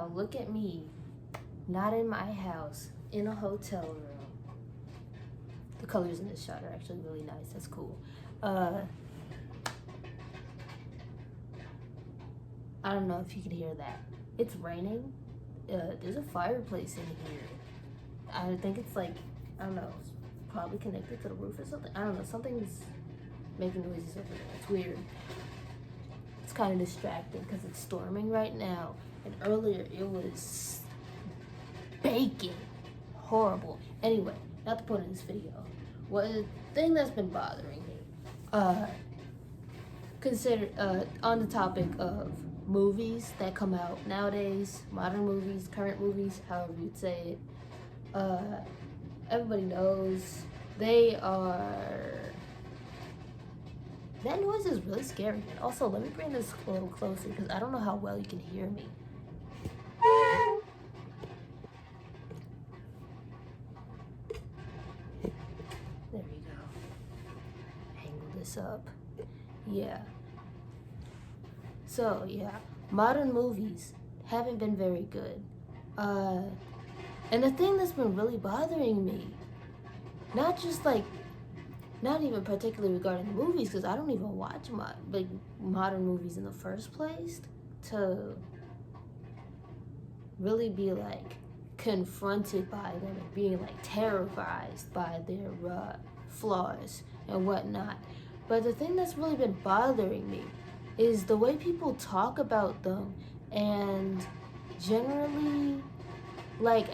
wow, look at me. Not in my house, in a hotel room. The colors in this shot are actually really nice. That's cool. I don't know if you can hear that. It's raining. There's a fireplace in here. I think it's like, I don't know, it's probably connected to the roof or something. I don't know, something's making noises over there. It's weird. It's kind of distracting because it's storming right now. And earlier it was baking. Horrible. Anyway, not the point of this video. One thing that's been bothering me, on the topic of movies that come out nowadays, modern movies, current movies, however you'd say it. Everybody knows they are. That noise is really scary. And also, let me bring this a little closer because I don't know how well you can hear me. There you go. Angle this up. Yeah. So, yeah. Modern movies haven't been very good. And the thing that's been really bothering me, not even particularly regarding the movies, because I don't even watch modern movies in the first place, to really be like confronted by them and being like terrorized by their flaws and whatnot. But the thing that's really been bothering me is the way people talk about them and generally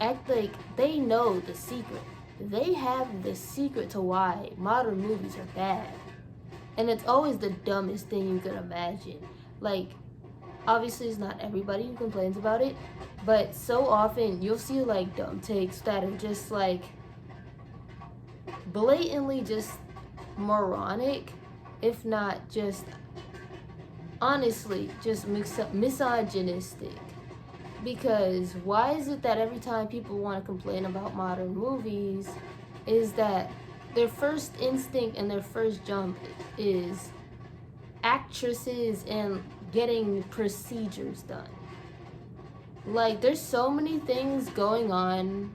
act like they know the secret. They have the secret to why modern movies are bad. And it's always the dumbest thing you could imagine. Like, obviously it's not everybody who complains about it, but so often you'll see like dumb takes that are just like blatantly just moronic, if not just honestly just misogynistic. Because why is it that every time people want to complain about modern movies is that their first instinct and their first jump is actresses and getting procedures done? Like, there's so many things going on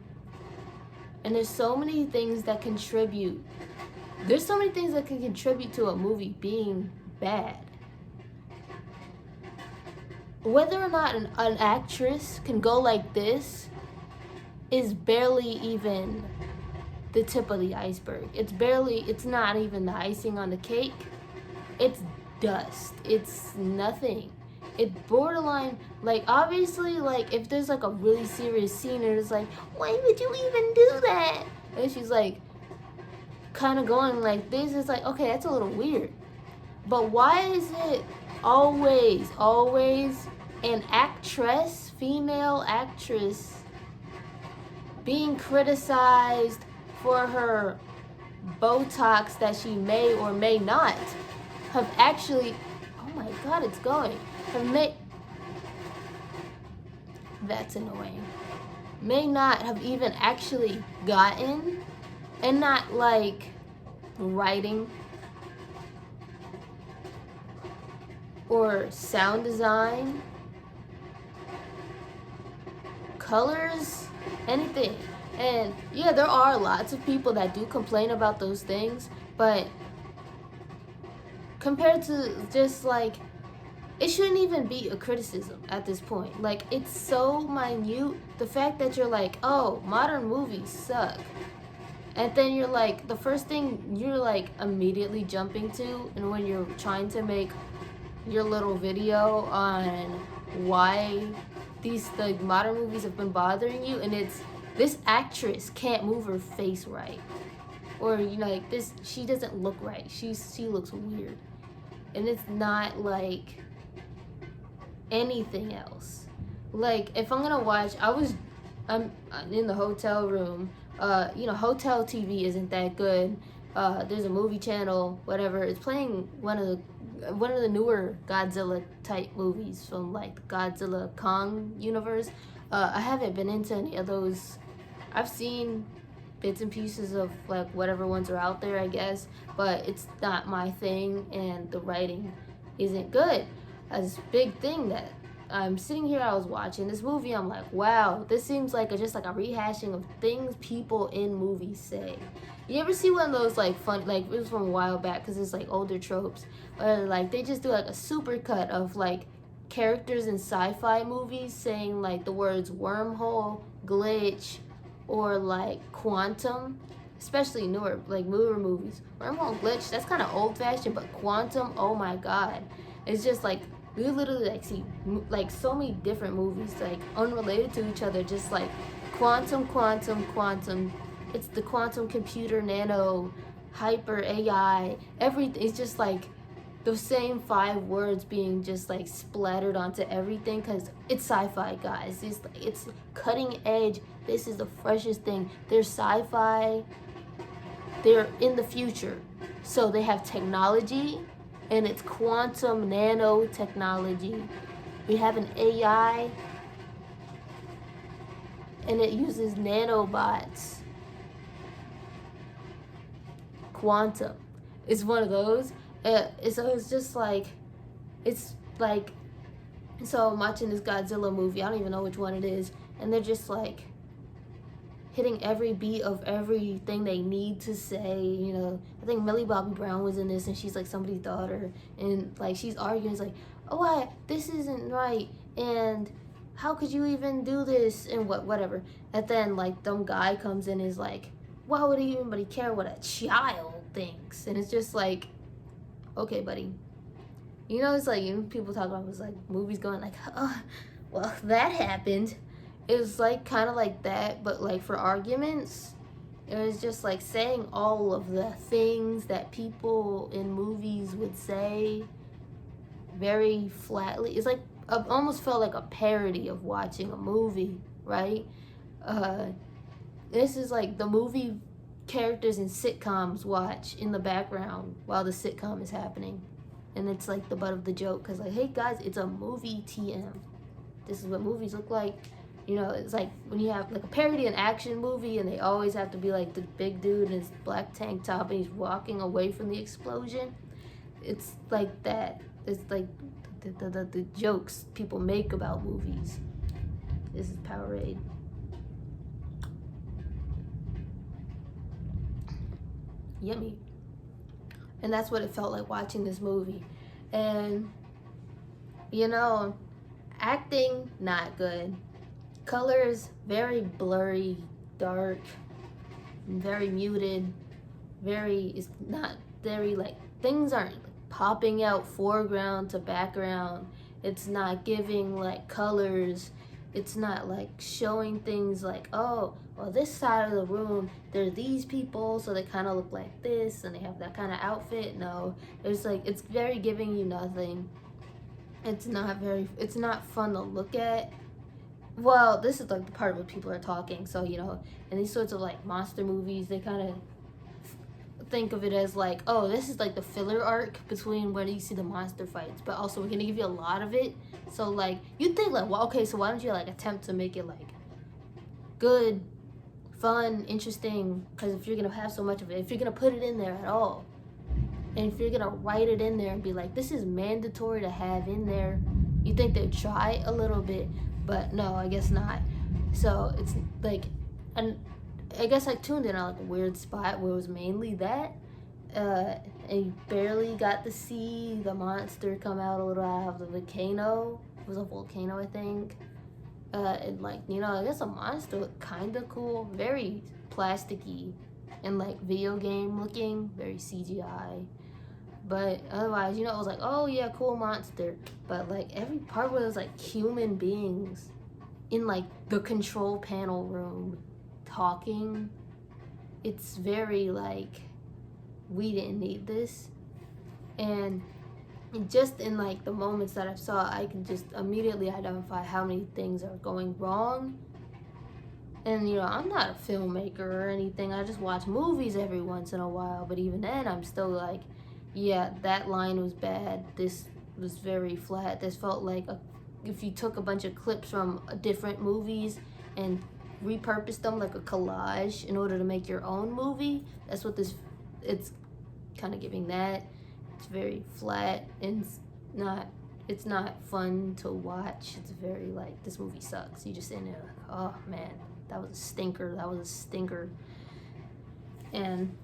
and there's so many things that contribute. There's so many things that can contribute to a movie being bad. Whether or not an actress can go like this is barely even the tip of the iceberg. It's not even the icing on the cake. It's dust. It's nothing. It's borderline, like, obviously, like, if there's like a really serious scene and it's like, why would you even do that? And she's like, kind of going like this, it's like, okay, that's a little weird. But why is it always an actress, female actress, being criticized for her botox that she may or may not have actually, oh my god, it's going, that's annoying, may not have even actually gotten, and not like writing or sound design, colors, anything. And yeah, there are lots of people that do complain about those things, but compared to just like, it shouldn't even be a criticism at this point. Like, it's so minute. The fact that you're like, oh, modern movies suck, and then you're like, the first thing you're like immediately jumping to, and when you're trying to make your little video on why the modern movies have been bothering you, and it's, this actress can't move her face right, or you know, like, this, she doesn't look right, she looks weird, and it's not like anything else. Like, if I'm gonna watch, I'm in the hotel room, you know, hotel TV isn't that good. There's a movie channel, whatever, it's playing one of the newer Godzilla type movies from like the Godzilla Kong universe. I haven't been into any of those. I've seen bits and pieces of like whatever ones are out there, I guess, but it's not my thing, and the writing isn't good. That's a big thing that I'm sitting here, I was watching this movie, I'm like, wow, this seems like just like a rehashing of things people in movies say. You ever see one of those like fun, like it was from a while back because it's like older tropes, or like they just do like a super cut of like characters in sci-fi movies saying like the words wormhole, glitch, or like quantum, especially newer movies. Wormhole, glitch, that's kind of old fashioned, but quantum, oh my god, it's just like we literally like see like so many different movies like unrelated to each other, just like quantum, quantum, quantum. It's the quantum computer, nano, hyper AI, everything. It's just like those same 5 words being just like splattered onto everything because it's sci-fi, guys. It's cutting edge. This is the freshest thing. They're sci-fi. They're in the future, so they have technology, and it's quantum nanotechnology. We have an AI, and it uses nanobots. Quantum. It's one of those. So it's just like, it's like, so I'm watching this Godzilla movie. I don't even know which one it is, and they're just like hitting every beat of everything they need to say. You know, I think Millie Bobby Brown was in this, and she's like somebody's daughter, and like she's arguing, it's like, oh, this isn't right, and how could you even do this, and whatever. And then like some guy comes in and is like, why would anybody care what a child thinks? And it's just like, okay, buddy. You know, it's like, people talk about, it was like movies going like, oh, well, that happened. It was like kind of like that, but like for arguments, it was just like saying all of the things that people in movies would say very flatly. It's like, I almost felt like a parody of watching a movie, right? This is like the movie characters in sitcoms watch in the background while the sitcom is happening. And it's like the butt of the joke because like, hey guys, it's a movie TM. This is what movies look like. You know, it's like when you have like a parody an action movie and they always have to be like the big dude in his black tank top and he's walking away from the explosion. It's like that. It's like the jokes people make about movies. This is Powerade. Yummy. And that's what it felt like watching this movie. And you know, acting not good, colors very blurry, dark, very muted, it's not very like, things aren't popping out foreground to background. It's not giving like colors. It's not like showing things like, oh, well, this side of the room, there are these people, so they kind of look like this, and they have that kind of outfit. No, it's like, it's very giving you nothing. It's not fun to look at. Well, this is like the part where people are talking, so, you know, in these sorts of like monster movies, they kind of think of it as like, oh, this is like the filler arc between where you see the monster fights, but also we're gonna give you a lot of it. So like, you think like, well, okay, so why don't you like attempt to make it like good, fun, interesting? Because if you're gonna have so much of it, if you're gonna put it in there at all, and if you're gonna write it in there and be like, this is mandatory to have in there, you think they'd try a little bit, but no, I guess not. So it's like, and I guess I tuned in on like a weird spot where it was mainly that, and you barely got to see the monster come out a little out of the volcano. It was a volcano, I think. And like, you know, I guess a monster looked kind of cool, very plasticky and like video game looking, very CGI. But otherwise, you know, it was like, oh yeah, cool monster. But like every part where it was like human beings in like the control panel room talking, it's very like, we didn't need this. And just in like the moments that I saw, I can just immediately identify how many things are going wrong. And you know, I'm not a filmmaker or anything, I just watch movies every once in a while, but even then I'm still like, yeah, that line was bad, this was very flat, this felt like if you took a bunch of clips from different movies and repurposed them like a collage in order to make your own movie. That's what it's kind of giving that. It's very flat and it's not It's not fun to watch. It's very like, this movie sucks. You just in there like, oh man, that was a stinker. That was a stinker. And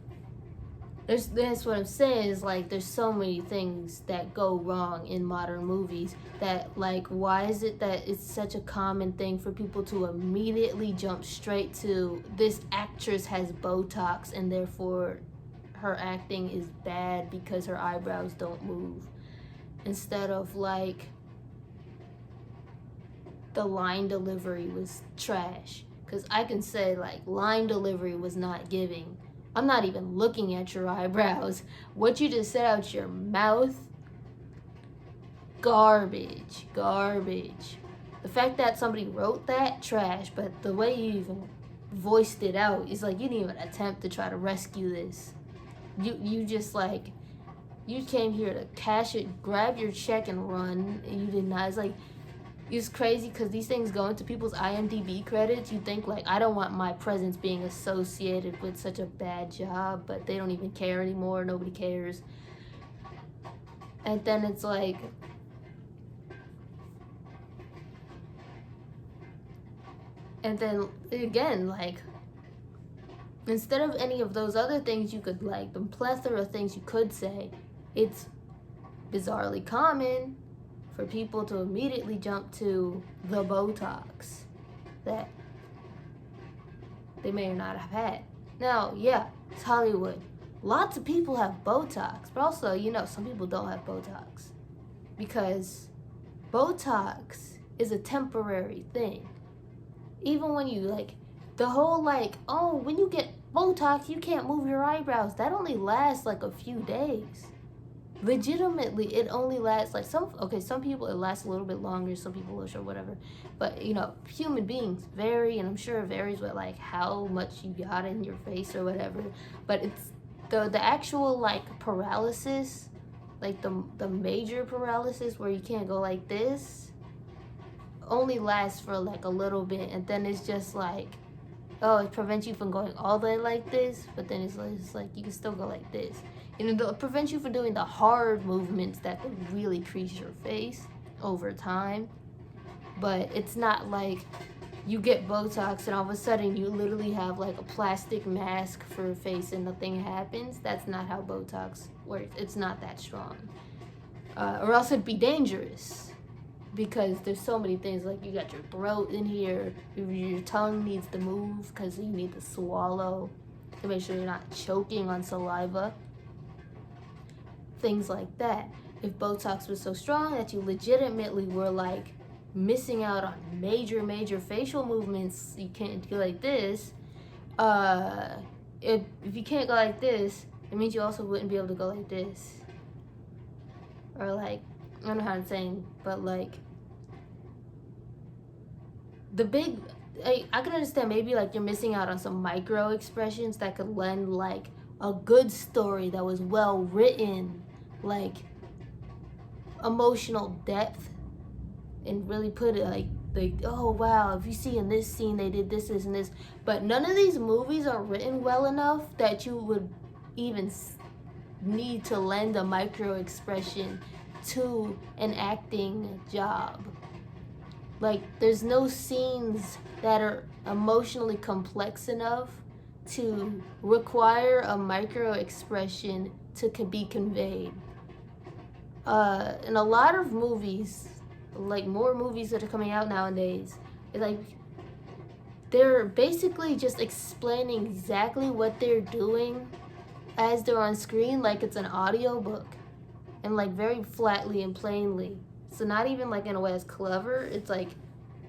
that's what I'm saying is like, there's so many things that go wrong in modern movies that like, why is it that it's such a common thing for people to immediately jump straight to this actress has botox and therefore her acting is bad because her eyebrows don't move, instead of like, the line delivery was trash. Because I can say like, line delivery was not giving. I'm not even looking at your eyebrows. What you just said out your mouth, garbage. The fact that somebody wrote that, trash. But the way you even voiced it out is like, you didn't even attempt to try to rescue this. You just like, you came here to cash it, grab your check and run, and you did not. It's like, it's crazy because these things go into people's IMDb credits. You think like, I don't want my presence being associated with such a bad job, but they don't even care anymore. Nobody cares. And then it's like, and then again, like, instead of any of those other things you could like, the plethora of things you could say, it's bizarrely common for people to immediately jump to the botox that they may or not have had. Now, yeah, it's Hollywood. Lots of people have botox, but also, you know, some people don't have botox because botox is a temporary thing. Even when you like, the whole like, oh, when you get botox, you can't move your eyebrows. That only lasts like a few days. Legitimately, it only lasts like some people it lasts a little bit longer, some people a little short, whatever. But you know, human beings vary, and I'm sure it varies with like how much you got in your face or whatever. But it's the actual like paralysis, like the major paralysis where you can't go like this, only lasts for like a little bit, and then it's just like, oh, it prevents you from going all the way like this, but then it's like you can still go like this. You know, it prevents you from doing the hard movements that could really crease your face over time. But it's not like you get Botox and all of a sudden you literally have like a plastic mask for your face and nothing happens. That's not how Botox works. It's not that strong. Or else it'd be dangerous. Because there's so many things, like you got your throat in here, your tongue needs to move because you need to swallow to make sure you're not choking on saliva. Things like that. If Botox was so strong that you legitimately were like missing out on major facial movements, you can't go like this. If you can't go like this, it means you also wouldn't be able to go like this. Or like, I don't know how I'm saying, but like the big, I can understand maybe like you're missing out on some micro expressions that could lend like a good story that was well written, like emotional depth, and really put it like oh wow, if you see in this scene they did this and this. But none of these movies are written well enough that you would even need to lend a micro expression to an acting job. Like, there's no scenes that are emotionally complex enough to require a micro expression to be conveyed. In a lot of movies, like more movies that are coming out nowadays, like they're basically just explaining exactly what they're doing as they're on screen, like it's an audiobook, and like very flatly and plainly. So not even like in a way that's clever. It's like,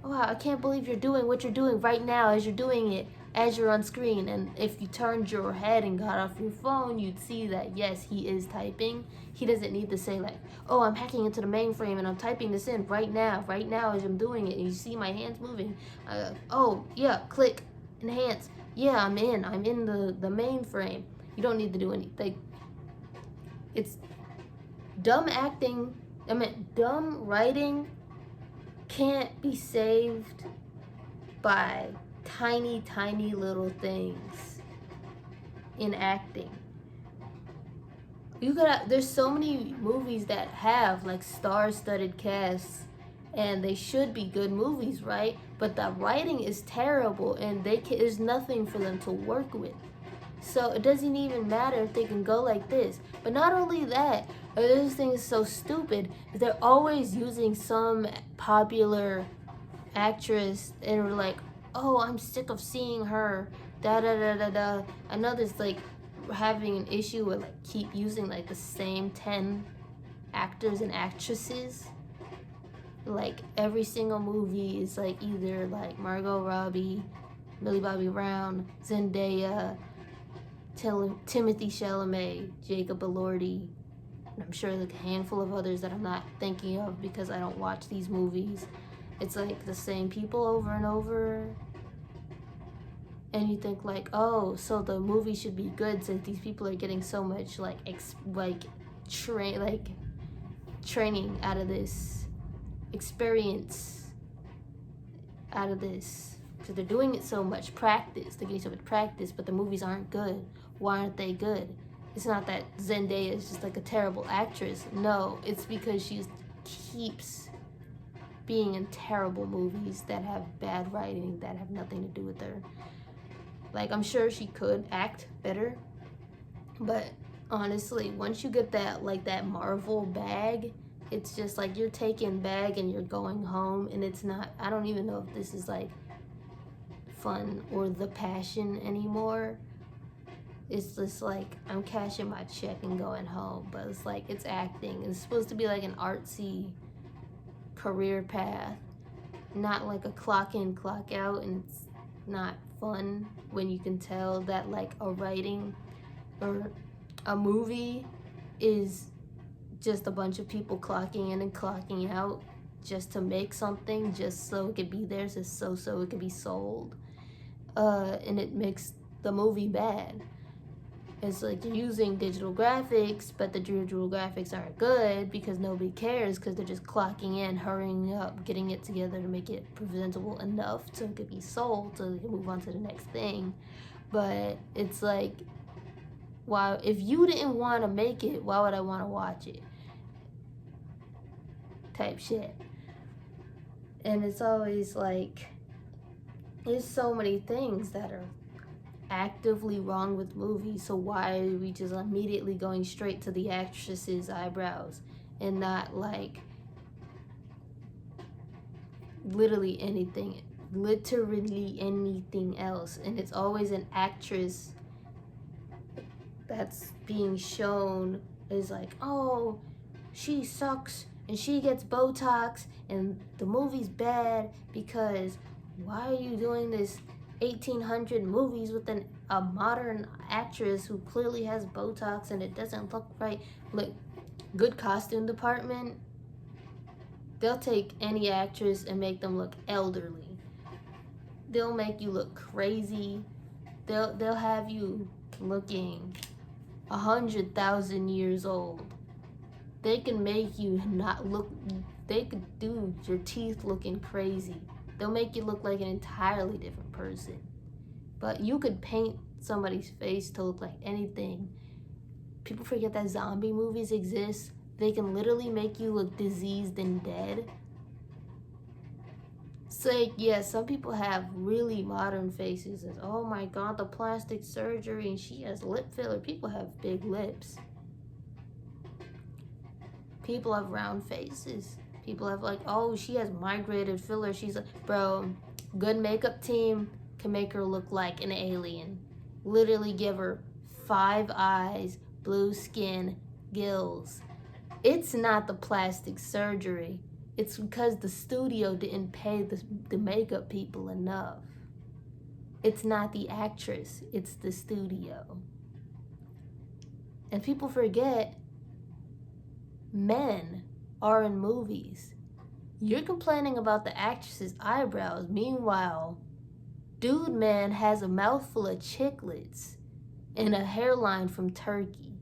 oh wow, I can't believe you're doing what you're doing right now as you're doing it, as you're on screen. And if you turned your head and got off your phone, you'd see that yes, he is typing. He doesn't need to say like, oh, I'm hacking into the mainframe and I'm typing this in right now as I'm doing it, and you see my hands moving. Oh yeah, click, enhance. Yeah, I'm in the mainframe. You don't need to do anything. It's dumb acting. Dumb writing can't be saved by tiny little things in acting. There's so many movies that have like star-studded casts, and they should be good movies, right? But the writing is terrible, and there's nothing for them to work with. So it doesn't even matter if they can go like this. But not only that, this thing is so stupid. They're always using some popular actress, and we're like, oh, I'm sick of seeing her. Da da da da da. I know there's like having an issue with like keep using like the same 10 actors and actresses. Like every single movie is like either like Margot Robbie, Millie Bobby Brown, Zendaya, Timothy Chalamet, Jacob Elordi, and I'm sure like a handful of others that I'm not thinking of because I don't watch these movies. It's like the same people over and over. And you think like, oh, so the movie should be good since these people are getting so much like training out of this, experience out of this, because they're doing it so much practice. They're getting so much practice, but the movies aren't good. Why aren't they good? It's not that Zendaya is just like a terrible actress. No, it's because she keeps being in terrible movies that have bad writing that have nothing to do with her. Like, I'm sure she could act better, but honestly, once you get that, like, that Marvel bag, it's just like you're taking bag and you're going home, and it's not, I don't even know if this is like fun or the passion anymore. It's just like I'm cashing my check and going home, but it's like it's acting. It's supposed to be like an artsy career path, not like a clock in, clock out, and it's not fun when you can tell that like a writing or a movie is just a bunch of people clocking in and clocking out just to make something, just so it could be there, just so it could be sold, and it makes the movie bad. It's like you're using digital graphics, but the digital graphics aren't good because nobody cares, because they're just clocking in, hurrying up, getting it together to make it presentable enough so it could be sold so they can move on to the next thing. But it's like, why, if you didn't want to make it, why would I want to watch it? Type shit. And it's always like, there's so many things that are actively wrong with movies, so why are we just immediately going straight to the actress's eyebrows and not like literally anything else? And it's always an actress that's being shown as like, oh, she sucks and she gets botox and the movie's bad because why are you doing this 1800 movies with a modern actress who clearly has botox and it doesn't look right? Look, good costume department, they'll take any actress and make them look elderly. They'll make you look crazy. They'll have you looking 100,000 years old. They can make you not look, they could do your teeth looking crazy. They'll make you look like an entirely different person. But you could paint somebody's face to look like anything. People forget that zombie movies exist. They can literally make you look diseased and dead. It's like, yeah, some people have really modern faces. It's, oh my God, the plastic surgery, and she has lip filler. People have big lips. People have round faces. People have like, oh, she has migrated filler. She's like, bro, good makeup team can make her look like an alien. Literally give her 5 eyes, blue skin, gills. It's not the plastic surgery. It's because the studio didn't pay the makeup people enough. It's not the actress, it's the studio. And people forget, men are in movies. You're complaining about the actress's eyebrows. Meanwhile, dude man has a mouthful of chiclets and a hairline from Turkey.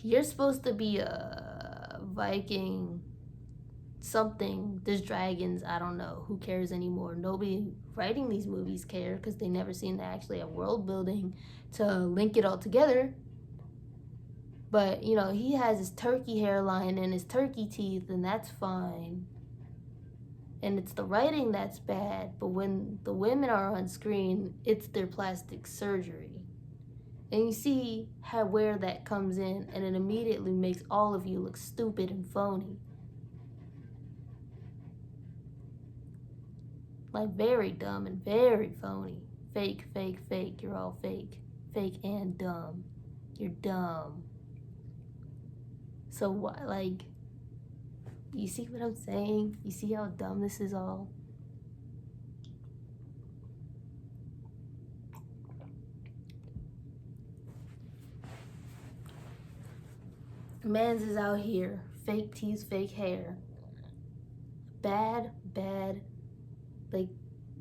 You're supposed to be a Viking something. There's dragons, I don't know. Who cares anymore? Nobody writing these movies care because they never seem to actually have world building to link it all together. But, you know, he has his turkey hairline and his turkey teeth, and that's fine. And it's the writing that's bad, but when the women are on screen, it's their plastic surgery. And you see how where that comes in, and it immediately makes all of you look stupid and phony. Like, very dumb and very phony. Fake, fake, fake. You're all fake. Fake and dumb. You're dumb. So what, like, you see what I'm saying? You see how dumb this is all? Mans is out here. Fake teeth, fake hair. Bad, bad. Like,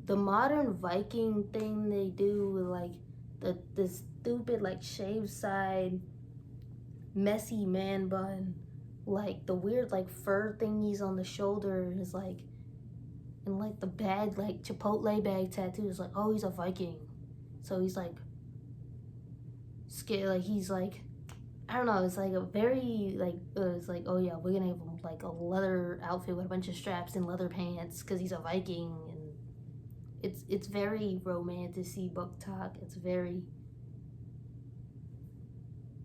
the modern Viking thing they do with, like, the stupid, like, shaved side, messy man bun. Like, the weird, like, fur thingies on the shoulder is, like, and, like, the bag, like, Chipotle bag tattoo is like, oh, he's a Viking. So he's, like, scared, like, he's, like, I don't know, it's, like, a very, like, it's, like, oh, yeah, we're gonna give him, like, a leather outfit with a bunch of straps and leather pants because he's a Viking, and it's very romantic-y booktok. It's very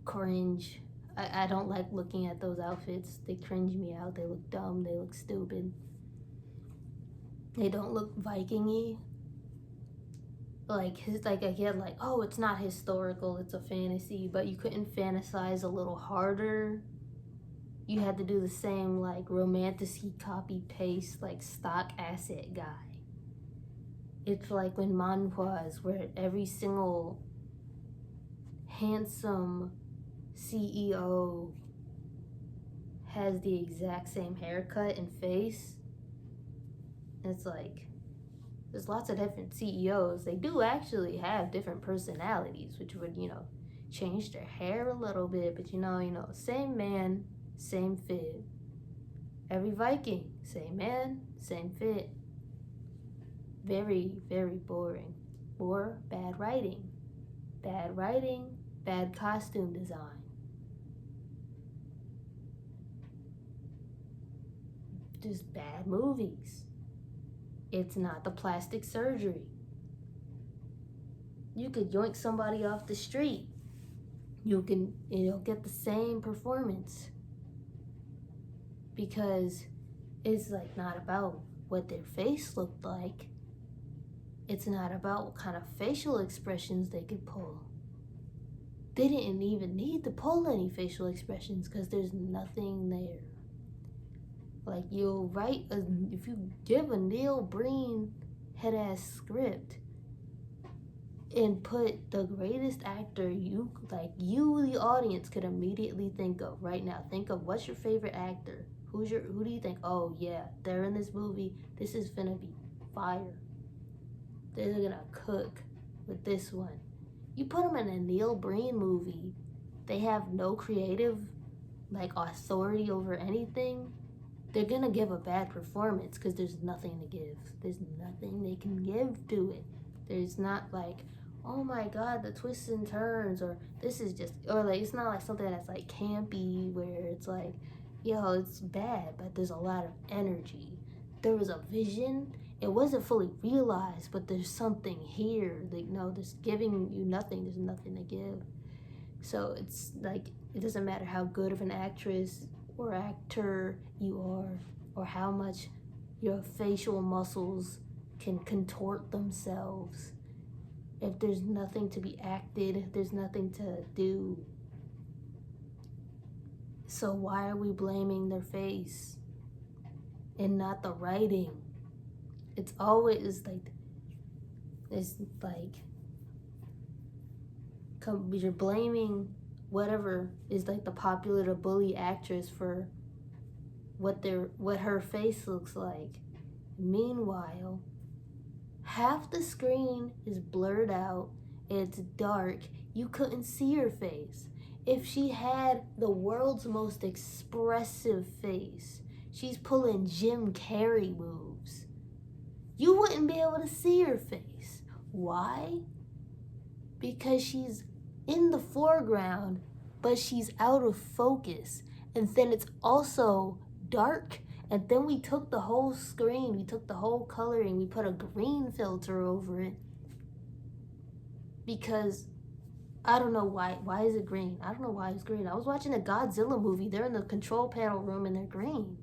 cringe. I don't like looking at those outfits. They cringe me out. They look dumb. They look stupid. They don't look Viking-y. Like, I get, like, oh, it's not historical, it's a fantasy, but you couldn't fantasize a little harder. You had to do the same, like, romantic-y copy-paste, like, stock asset guy. It's like when manhwas, where every single handsome CEO has the exact same haircut and face. It's like, there's lots of different CEOs. They do actually have different personalities, which would, you know, change their hair a little bit, but you know, same man, same fit. Every Viking, same man, same fit. Very, very boring. Or bad writing. Bad writing, bad costume design. Just bad movies. It's not the plastic surgery. You could yoink somebody off the street. You can, get the same performance. Because it's, like, not about what their face looked like. It's not about what kind of facial expressions they could pull. They didn't even need to pull any facial expressions because there's nothing there. Like, you'll write, if you give a Neil Breen head-ass script and put the greatest actor you, the audience, could immediately think of right now. Think of, what's your favorite actor? Who do you think, oh yeah, they're in this movie, this is gonna be fire. They're gonna cook with this one. You put them in a Neil Breen movie, they have no creative, like, authority over anything. They're gonna give a bad performance because there's nothing to give. There's nothing they can give to it. There's not, like, oh my god, the twists and turns, or this is just, or, like, it's not like something that's, like, campy where it's like, yo, it's bad, but there's a lot of energy. There was a vision. It wasn't fully realized, but there's something here. Like, no, there's giving you nothing. There's nothing to give. So it's like, it doesn't matter how good of an actress or actor you are, or how much your facial muscles can contort themselves. If there's nothing to be acted, there's nothing to do. So why are we blaming their face and not the writing? It's always like, you're blaming whatever is, like, the popular to bully actress for what her face looks like. Meanwhile, half the screen is blurred out, it's dark, you couldn't see her face. If she had the world's most expressive face, she's pulling Jim Carrey moves, you wouldn't be able to see her face. Why? Because she's in the foreground but she's out of focus. And then it's also dark. And then we took the whole screen, we took the whole coloring, we put a green filter over it. Because I don't know why. Why is it green? I don't know why it's green. I was watching a Godzilla movie. They're in the control panel room and they're green.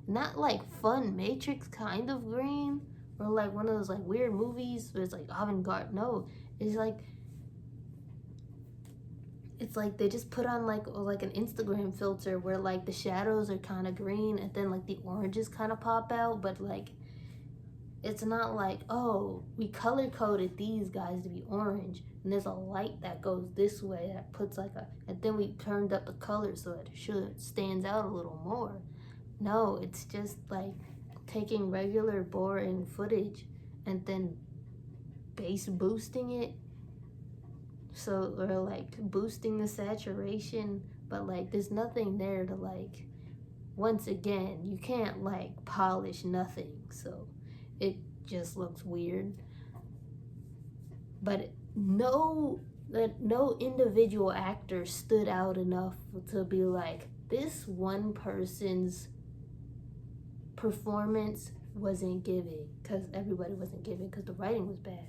Not like fun Matrix kind of green, or like one of those like weird movies where it's like avant-garde. No, it's like they just put on like an Instagram filter where like the shadows are kind of green and then like the oranges kind of pop out, but like it's not like, oh, we color coded these guys to be orange and there's a light that goes this way that puts like and then we turned up the color so it stands out a little more. No, it's just like taking regular boring footage and then bass boosting it. So, or like boosting the saturation, but like there's nothing there to like, once again, you can't like polish nothing. So it just looks weird. But no individual actor stood out enough to be like, this one person's performance wasn't giving, because everybody wasn't giving because the writing was bad.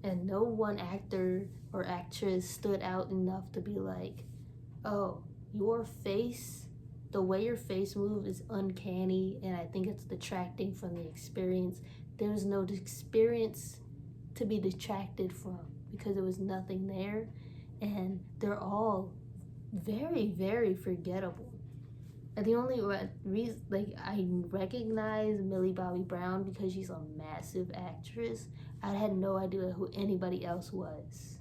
And no one actor or actress stood out enough to be like, oh, your face, the way your face moves is uncanny, and I think it's detracting from the experience. There's no experience to be detracted from because there was nothing there, and they're all very, very forgettable. And the only reason, like, I recognize Millie Bobby Brown because she's a massive actress. I had no idea who anybody else was.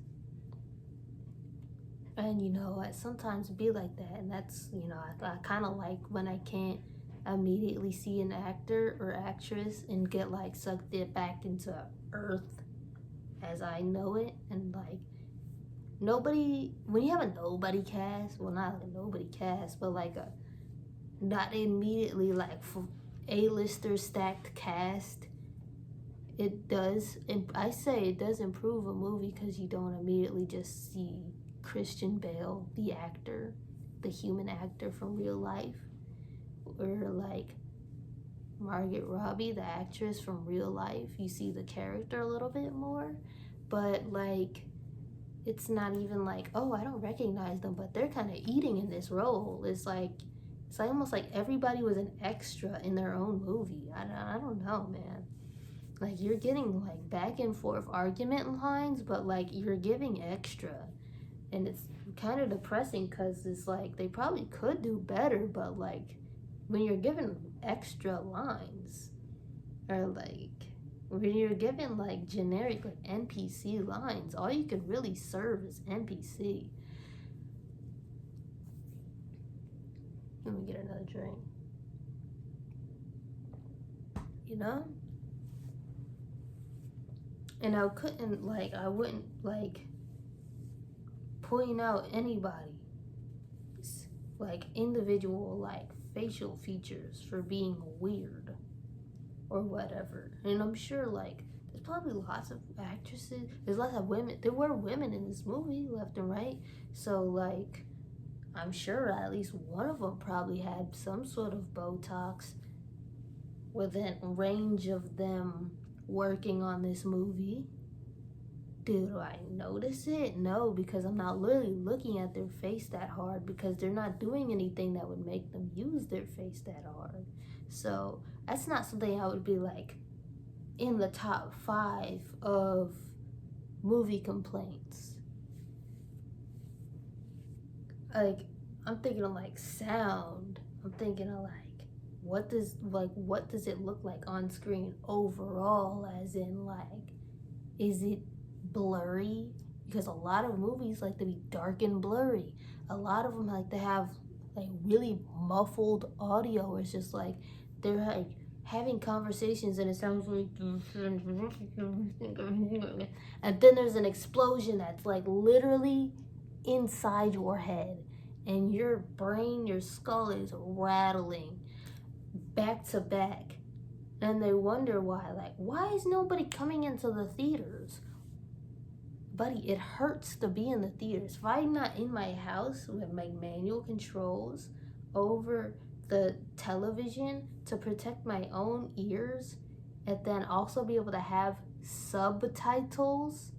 And, you know, I sometimes be like that. And that's, you know, I kind of like when I can't immediately see an actor or actress and get, like, sucked it back into earth as I know it. And, like, nobody, when you have a nobody cast, well, not like a nobody cast, but like a not immediately like A-lister stacked cast, it does, and I say it does improve a movie because you don't immediately just see Christian Bale, the actor, the human actor from real life, or like Margot Robbie, the actress from real life. You see the character a little bit more, but like it's not even like, oh, I don't recognize them, but they're kind of eating in this role. It's almost like everybody was an extra in their own movie. I don't know, man. Like, you're getting, like, back and forth argument lines, but, like, you're giving extra. And it's kind of depressing because it's like they probably could do better, but, like, when you're given extra lines, or, like, when you're given, like, generic, like, NPC lines, all you can really serve is NPC. Let me get another drink. You know? And I wouldn't, like, point out anybody's, like, individual, like, facial features for being weird or whatever. And I'm sure, like, there's probably lots of actresses, there's lots of women, there were women in this movie left and right. So, like, I'm sure at least one of them probably had some sort of Botox within range of them working on this movie. Do I notice it? No, because I'm not literally looking at their face that hard because they're not doing anything that would make them use their face that hard. So that's not something I would be like in the top 5 of movie complaints. Like, I'm thinking of like sound. I'm thinking of like what does it look like on screen overall, as in like, is it blurry? Because a lot of movies like to be dark and blurry. A lot of them like to have like really muffled audio. It's just like they're like having conversations and it sounds like, and then there's an explosion that's like literally inside your head, and your brain, your skull is rattling back to back, and they wonder why is nobody coming into the theaters? buddy, it hurts to be in the theaters. If I'm not in my house with my manual controls over the television to protect my own ears, and then also be able to have subtitles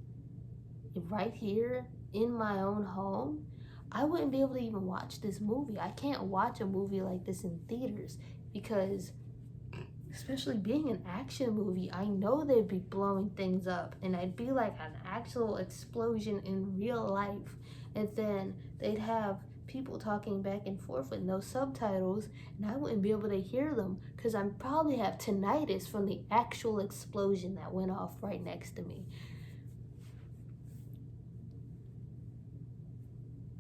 right here in my own home, I wouldn't be able to even watch this movie. I can't watch a movie like this in theaters because, especially being an action movie, I know they'd be blowing things up and I'd be like an actual explosion in real life. And then they'd have people talking back and forth with no subtitles, and I wouldn't be able to hear them because I probably have tinnitus from the actual explosion that went off right next to me.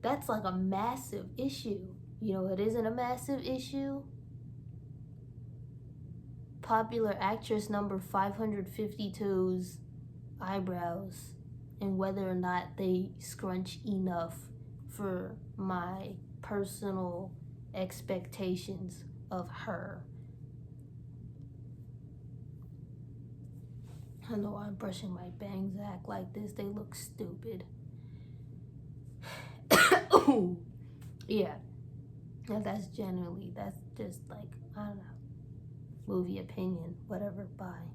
That's like a massive issue. You know, it isn't a massive issue. Popular actress number 552's eyebrows and whether or not they scrunch enough for my personal expectations of her. I know I'm brushing my bangs act like this. They look stupid. Yeah. That's just like, I don't know. Movie opinion, whatever, bye.